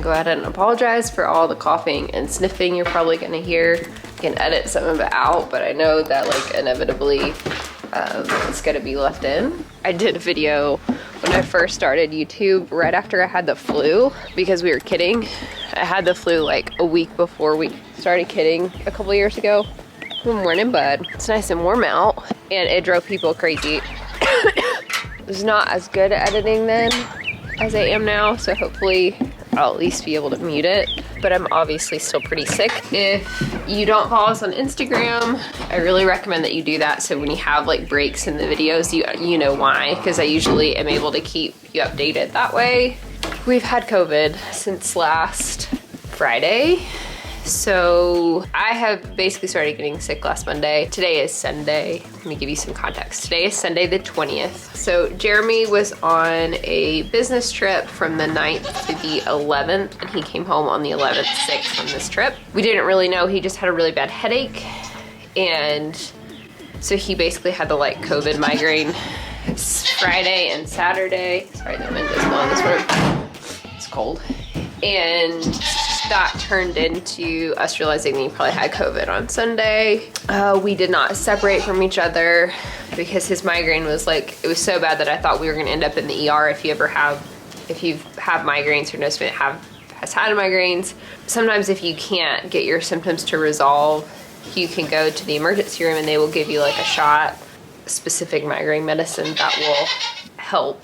go ahead and apologize for all the coughing and sniffing you're probably gonna hear. I can edit some of it out, but I know that like inevitably it's gonna be left in. I did a video when I first started YouTube right after I had the flu because we were kidding. I had the flu like a week before we started kidding a couple years ago. Good morning, bud. It's nice and warm out and it drove people crazy. I was not as good at editing then as I am now, so hopefully I'll at least be able to mute it, but I'm obviously still pretty sick. If you don't follow us on Instagram, I really recommend that you do that, so when you have like breaks in the videos, you know why, because I usually am able to keep you updated that way. We've had COVID since last Friday, so I have basically started getting sick last Monday. Today is Sunday. Let me give you some context. Today is Sunday the 20th. So Jeremy was on a business trip from the 9th to the 11th, and he came home on the 11th sick from this trip. We didn't really know, he just had a really bad headache, and so he basically had the like COVID migraine. It's Friday and Saturday. Sorry, the wind is blowing this room. It's cold. And that turned into us realizing that he probably had COVID on Sunday. We did not separate from each other because his migraine was like, it was so bad that I thought we were gonna end up in the ER. If you have migraines or know someone has had migraines, sometimes if you can't get your symptoms to resolve, you can go to the emergency room and they will give you like a shot, specific migraine medicine that will help.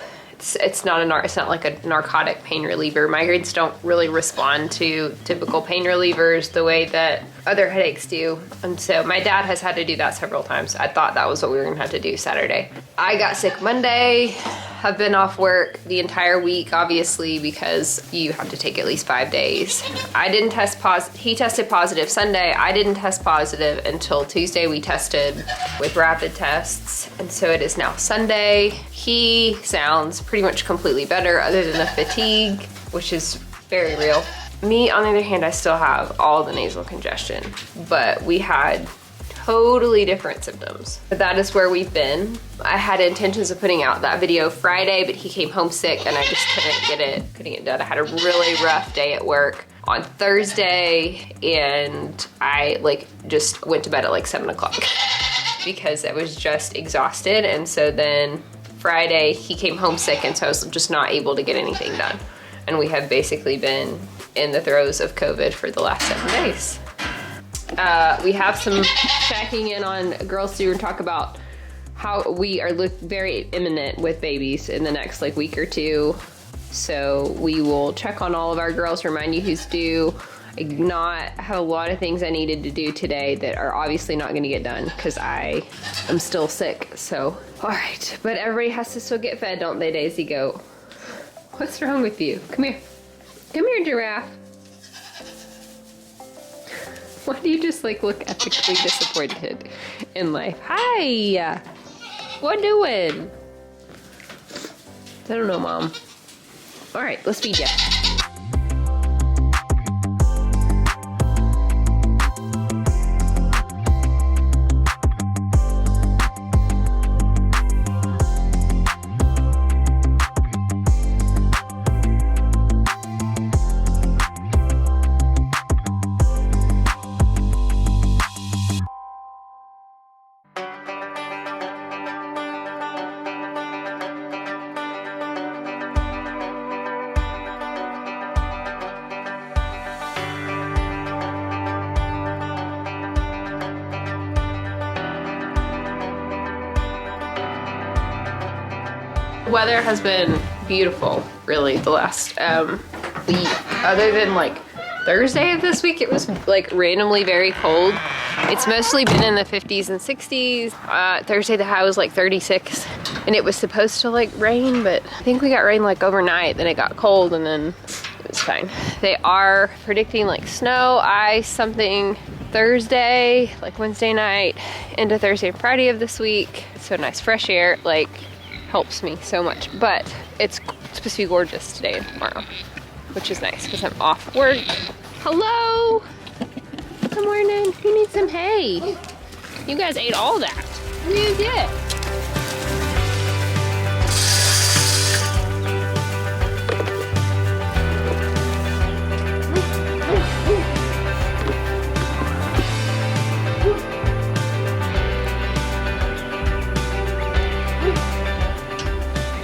It's not like a narcotic pain reliever. Migraines don't really respond to typical pain relievers the way that other headaches do. And so my dad has had to do that several times. I thought that was what we were gonna have to do Saturday. I got sick Monday. I've been off work the entire week, obviously, because you have to take at least 5 days. I didn't test positive. He tested positive Sunday. I didn't test positive until Tuesday. We tested with rapid tests. And so it is now Sunday. He sounds pretty much completely better other than the fatigue, which is very real. Me, on the other hand, I still have all the nasal congestion, but we had totally different symptoms. But that is where we've been. I had intentions of putting out that video Friday, but he came home sick and I just couldn't get done. I had a really rough day at work on Thursday and I like just went to bed at like 7 o'clock because I was just exhausted. And so then Friday he came home sick and so I was just not able to get anything done. And we have basically been in the throes of COVID for the last 7 days. We have some checking in on girls to talk about how we are very imminent with babies in the next like week or two. So we will check on all of our girls, remind you who's due. I have a lot of things I needed to do today that are obviously not gonna get done because I am still sick, so. All right, but everybody has to still get fed, don't they, Daisy Goat? What's wrong with you? Come here. Come here, giraffe. Why do you just like look epically disappointed in life? Hi! What doing? I don't know, Mom. All right, let's feed ya. The weather has been beautiful, really, the last week. Other than like Thursday of this week, it was like randomly very cold. It's mostly been in the 50s and 60s. Thursday the high was like 36 and it was supposed to like rain, but I think we got rain like overnight, then it got cold and then it was fine. They are predicting like snow, ice, something Thursday, like Wednesday night into Thursday and Friday of this week. So nice fresh air, like helps me so much. But it's supposed to be gorgeous today and tomorrow, which is nice because I'm off work. Hello! Good morning. You need some hay. You guys ate all that. What do you get?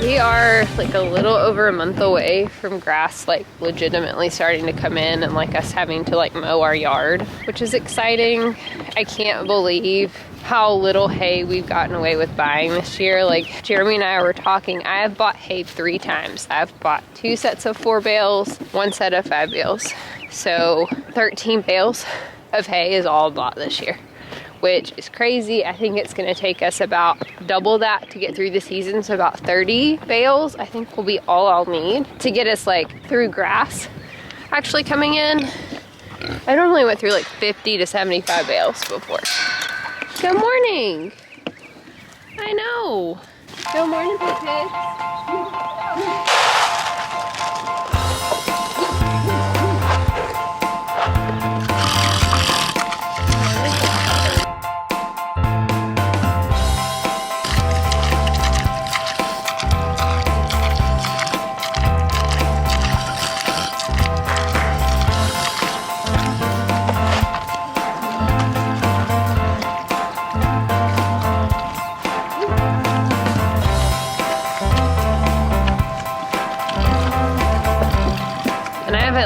We are like a little over a month away from grass like legitimately starting to come in and like us having to like mow our yard, which is exciting. I can't believe how little hay we've gotten away with buying this year. Like Jeremy and I were talking, I have bought hay 3 times. I've bought 2 sets of 4 bales, 1 set of 5 bales. So 13 bales of hay is all bought this year, which is crazy. I think it's gonna take us about double that to get through the season. So about 30 bales, I think will be all I'll need to get us like through grass actually coming in. I normally went through like 50 to 75 bales before. Good morning. I know. Good morning, Pig.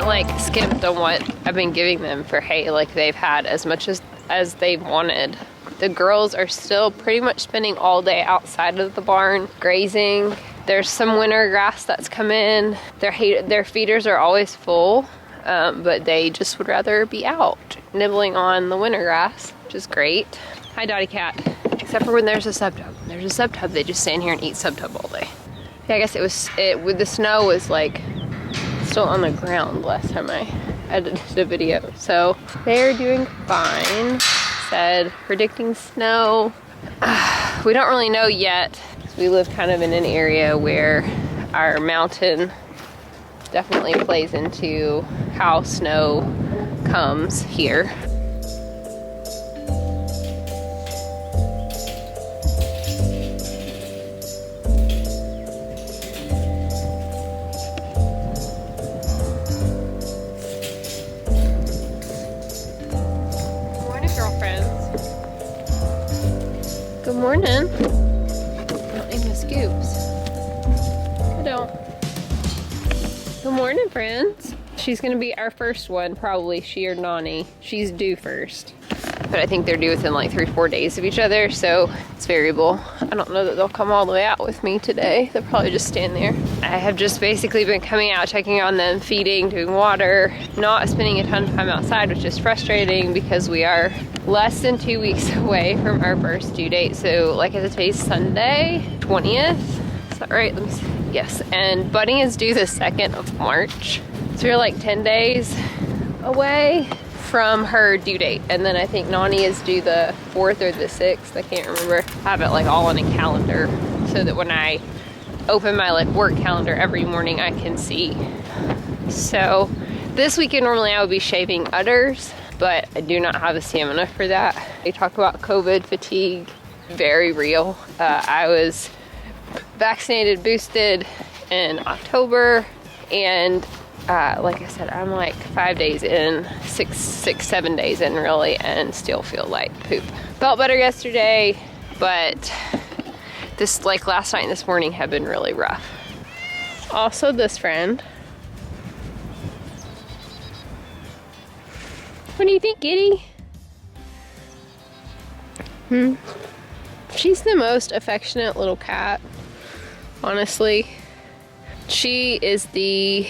Like skimped on what I've been giving them for hay. Like they've had as much as they've wanted. The girls are still pretty much spending all day outside of the barn grazing. There's some winter grass that's come in. Their feeders are always full, but they just would rather be out nibbling on the winter grass, which is great. Hi, Dottie Cat. Except for when there's a sub tub. When there's a sub tub, they just stand here and eat sub tub all day. Yeah, I guess with the snow was like still on the ground last time I edited the video. So they're doing fine. Said predicting snow. We don't really know yet. We live kind of in an area where our mountain definitely plays into how snow comes here. Good morning. I don't need my scoops. I don't. Good morning, friends. She's gonna be our first one, probably she or Nani. She's due first. But I think they're due within like 3-4 days of each other, so it's variable. I don't know that they'll come all the way out with me today. They'll probably just stand there. I have just basically been coming out, checking on them, feeding, doing water, not spending a ton of time outside, which is frustrating because we are less than 2 weeks away from our first due date. So like today's Sunday, 20th. Is that right? Let me see. Yes, and Buddy is due the 2nd of March. So we're like 10 days away from her due date. And then I think Nani is due the 4th or the 6th. I can't remember. I have it like all on a calendar so that when I open my like work calendar every morning, I can see. So this weekend normally I would be shaving udders, but I do not have the stamina for that. They talk about COVID fatigue, very real. I was vaccinated, boosted in October, and like I said, I'm like 5 days in, 7 days in really, and still feel like poop. Felt better yesterday, but this like last night and this morning have been really rough. Also this friend. What do you think, Kitty? She's the most affectionate little cat, honestly. She is the...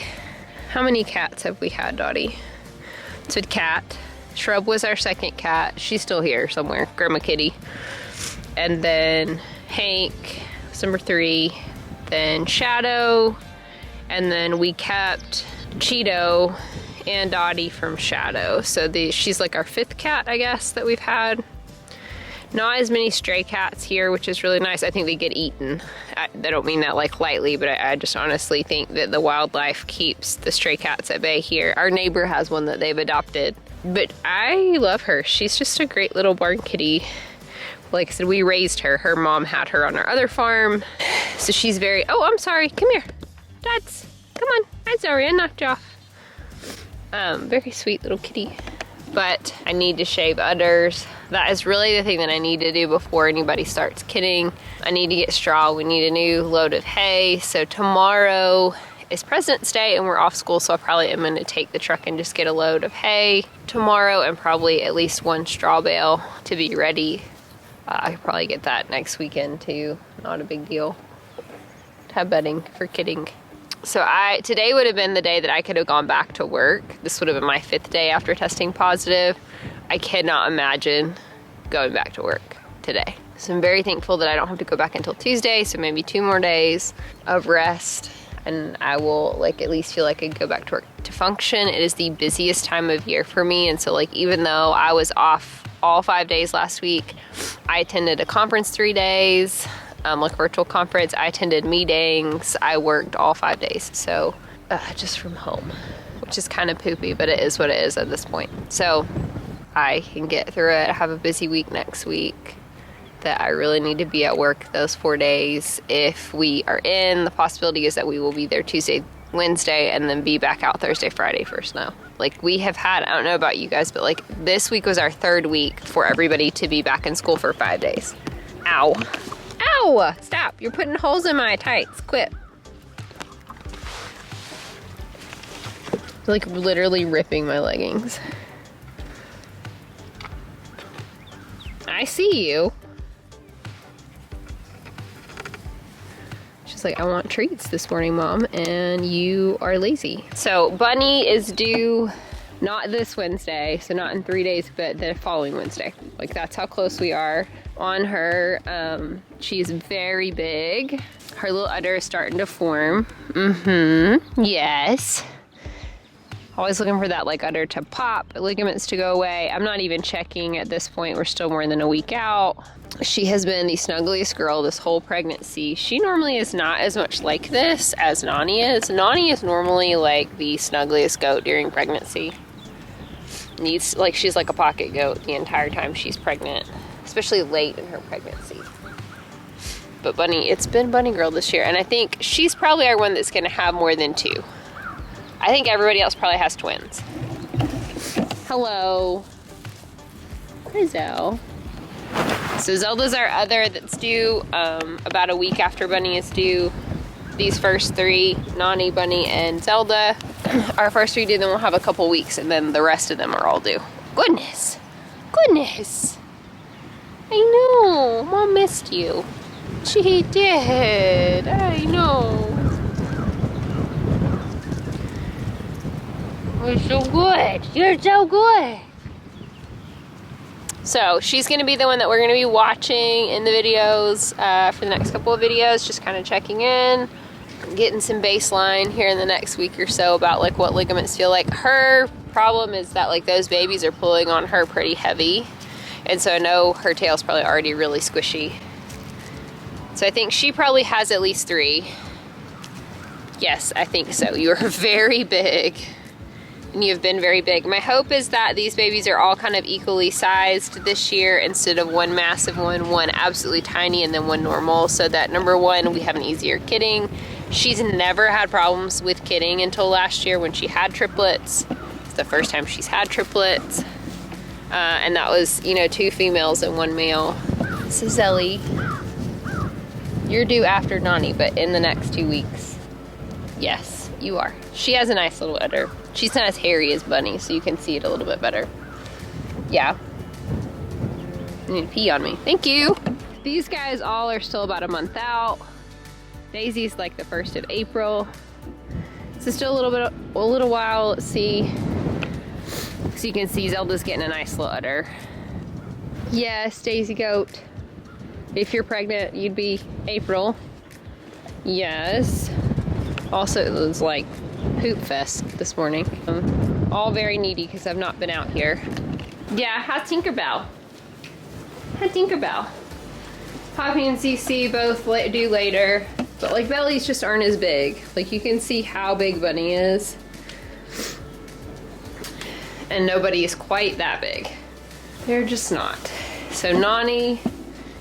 How many cats have we had, Dottie? So Cat. Shrub was our second cat. She's still here somewhere. Grandma Kitty. And then Hank was number 3. Then Shadow. And then we kept Cheeto and Dottie from Shadow. So she's like our 5th cat, I guess, that we've had. Not as many stray cats here, which is really nice. I think they get eaten. I don't mean that like lightly, but I just honestly think that the wildlife keeps the stray cats at bay here. Our neighbor has one that they've adopted, but I love her. She's just a great little barn kitty. Like I said, we raised her. Her mom had her on our other farm. So she's very, oh, I'm sorry. Come here. Dads, come on. I'm sorry, I knocked you off. Very sweet little kitty. But I need to shave udders. That is really the thing that I need to do before anybody starts kidding. I need to get straw. We need a new load of hay. So tomorrow is President's Day and we're off school, so I probably am gonna take the truck and just get a load of hay tomorrow and probably at least one straw bale to be ready. I could probably get that next weekend too. Not a big deal. To have bedding for kidding. So today would have been the day that I could have gone back to work. This would have been my 5th day after testing positive. I cannot imagine going back to work today. So I'm very thankful that I don't have to go back until Tuesday, so maybe 2 more days of rest, and I will like at least feel like I can go back to work to function. It is the busiest time of year for me, and so like even though I was off all 5 days last week, I attended a conference 3 days, like a virtual conference. I attended meetings. I worked all 5 days, so just from home, which is kind of poopy, but it is what it is at this point. So I can get through it. I have a busy week next week that I really need to be at work those 4 days. If we are in, the possibility is that we will be there Tuesday, Wednesday, and then be back out Thursday, Friday for snow. Like we have had, I don't know about you guys, but like this week was our 3rd week for everybody to be back in school for 5 days. Ow. Ow! Stop, you're putting holes in my tights, quit. Like literally ripping my leggings. I see you. She's like, I want treats this morning, Mom, and you are lazy. So Bunny is due not this Wednesday, so not in 3 days, but the following Wednesday. Like that's how close we are on her. She's very big. Her little udder is starting to form. Yes. Always looking for that like udder to pop, ligaments to go away. I'm not even checking at this point. We're still more than a week out. She has been the snuggliest girl this whole pregnancy. She normally is not as much like this as Nani is. Nani is normally like the snuggliest goat during pregnancy. She's like a pocket goat the entire time she's pregnant, especially late in her pregnancy. But Bunny, it's been Bunny Girl this year, and I think she's probably our one that's gonna have more than 2. I think everybody else probably has twins. Hello. Hi, Zell. So Zelda's our other that's due about a week after Bunny is due. These first 3, Nani, Bunny, and Zelda, our first 3 due, then we'll have a couple weeks, and then the rest of them are all due. Goodness. Goodness. I know. Mom missed you. She did. I know. You're so good. You're so good. So she's going to be the one that we're going to be watching in the videos for the next couple of videos, just kind of checking in, getting some baseline here in the next week or so about like what ligaments feel like. Her problem is that like those babies are pulling on her pretty heavy, and so I know her tail's probably already really squishy. So I think she probably has at least 3. Yes, I think so. You are very big. And you've been very big. My hope is that these babies are all kind of equally sized this year instead of one massive one absolutely tiny, and then one normal, so that number 1, we have an easier kidding. She's never had problems with kidding until last year when she had triplets. It's the first time she's had triplets. And that was, 2 females and 1 male. So Zelly, you're due after Nani, but in the next 2 weeks. Yes, you are. She has a nice little udder. She's not as hairy as Bunny, so you can see it a little bit better. Yeah. You need to pee on me. Thank you. These guys all are still about a month out. Daisy's like the 1st of April. So still a little while. Let's see. So you can see Zelda's getting a nice little udder. Yes, Daisy goat. If you're pregnant, you'd be April. Yes. Also, it was like poop fest this morning. All very needy because I've not been out here. Yeah, how's Tinkerbell? How's Tinkerbell? Poppy and CC both due later, but like bellies just aren't as big. Like you can see how big Bunny is, and nobody is quite that big. They're just not. So Nani,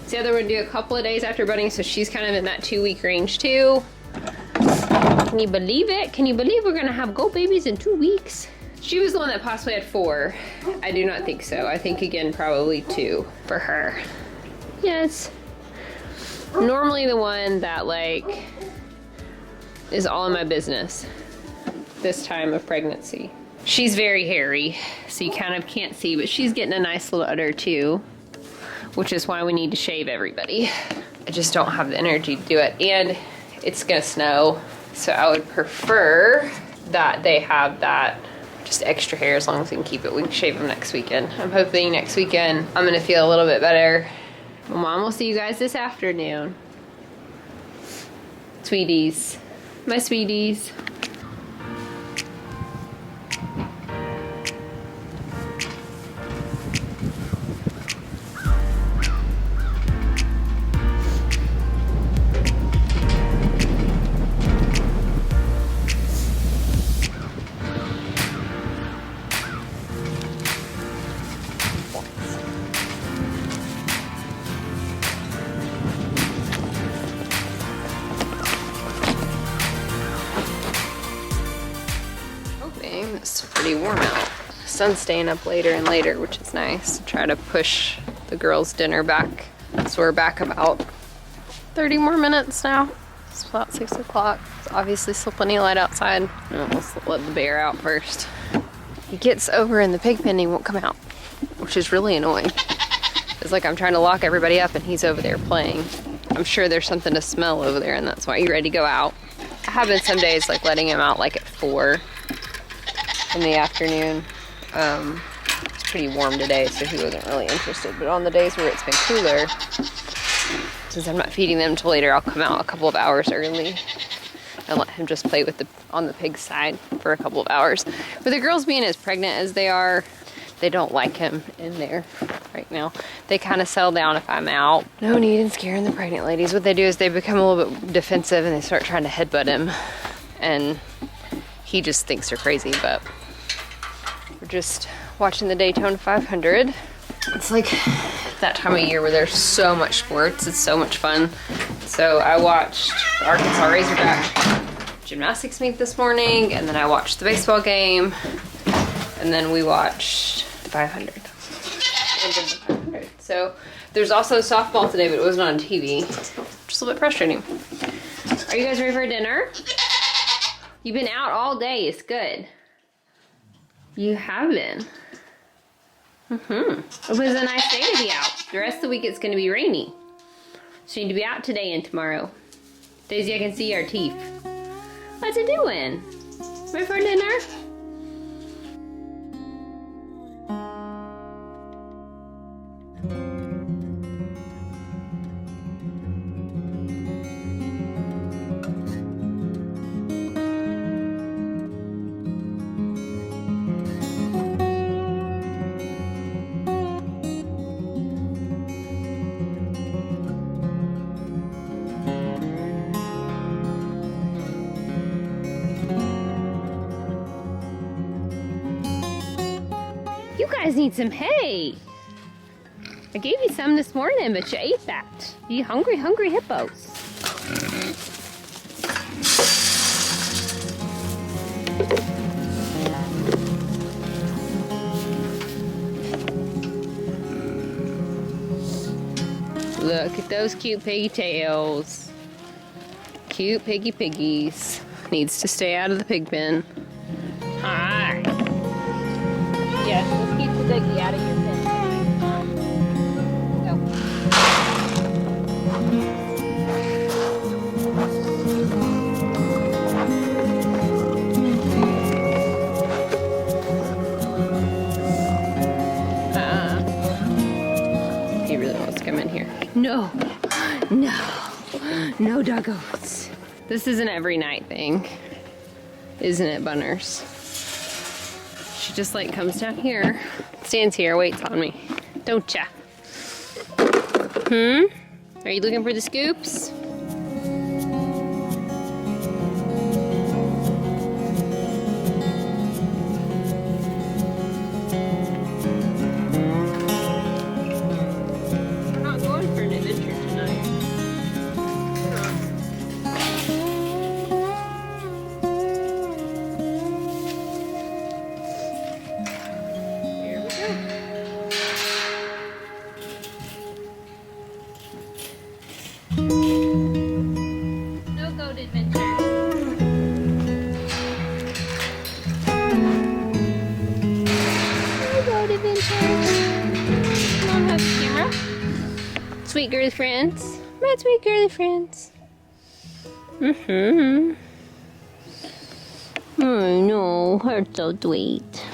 the other one due a couple of days after Bunny, so she's kind of in that 2-week range too. Can you believe it? Can you believe we're gonna have goat babies in 2 weeks? She was the one that possibly had 4. I do not think so. I think again, probably 2 for her. Yes. normally the one that like is all in my business this time of pregnancy. She's very hairy, so you kind of can't see, but she's getting a nice little udder too, which is why we need to shave everybody. I just don't have the energy to do it, and it's gonna snow, so I would prefer that they have that just extra hair as long as we can keep it. We can shave them next weekend. I'm hoping next weekend I'm gonna feel a little bit better. My mom will see you guys this afternoon. Sweeties, my sweeties. It's pretty warm out. Sun's staying up later and later, which is nice. Try to push the girls' dinner back. So we're back about 30 more minutes now. It's about 6 o'clock. It's obviously still plenty of light outside. Let's let the bear out first. He gets over in the pig pen and he won't come out, which is really annoying. It's like I'm trying to lock everybody up and he's over there playing. I'm sure there's something to smell over there and that's why he's ready to go out. I have been some days like letting him out like at 4 in the afternoon. It's pretty warm today, so he wasn't really interested. But on the days where it's been cooler, since I'm not feeding them till later, I'll come out a couple of hours early and let him just play with on the pig side for a couple of hours. With the girls being as pregnant as they are, they don't like him in there right now. They kind of settle down if I'm out. No need in scaring the pregnant ladies. What they do is they become a little bit defensive and they start trying to headbutt him. And he just thinks they're crazy, but we're just watching the Daytona 500. It's like that time of year where there's so much sports. It's so much fun. So I watched the Arkansas Razorback gymnastics meet this morning, and then I watched the baseball game, and then we watched the 500. And then the 500. So there's also softball today, but it wasn't on TV. Just a little bit frustrating. Are you guys ready for dinner? You've been out all day. It's good. You have been. It was a nice day to be out. The rest of the week it's going to be rainy. So you need to be out today and tomorrow. Daisy, I can see our teeth. What's it doing? Ready for dinner? You guys need some hay. I gave you some this morning, but you ate that. You hungry, hungry hippos. Look at those cute piggy tails. Cute piggy piggies. Needs to stay out of the pig pen. Hi. Yes, let's keep the ducky out of your pen. Go. He really wants to come in here. No, no, no doggos. This is an every night thing, isn't it, Bunners? She just like comes down here, stands here, waits on me. Don't ya? Are you looking for the scoops? We're not going for an adventure tonight. Here we go. Mom has a camera. Sweet girly friends. My sweet girly friends. Oh no, her so sweet.